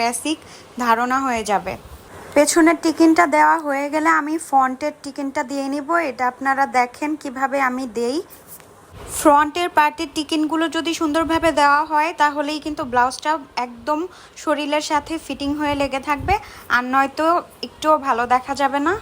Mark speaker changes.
Speaker 1: Basic ধারণা হয়ে যাবে। পেছনের টিকিনটা দেওয়া হয়ে গেলে আমি ফ্রন্টের টিকিনটা দিয়ে নিব। এটা আপনারা দেখেন কিভাবে আমি দেই। ফ্রন্টের পার্টের টিকিনগুলো যদি সুন্দরভাবে দেওয়া হয় তাহলেই কিন্তু ব্লাউজটা একদম শরীরের সাথে ফিটিং হয়ে লেগে থাকবে, আর নয়তো একটুও ভালো দেখা যাবে না।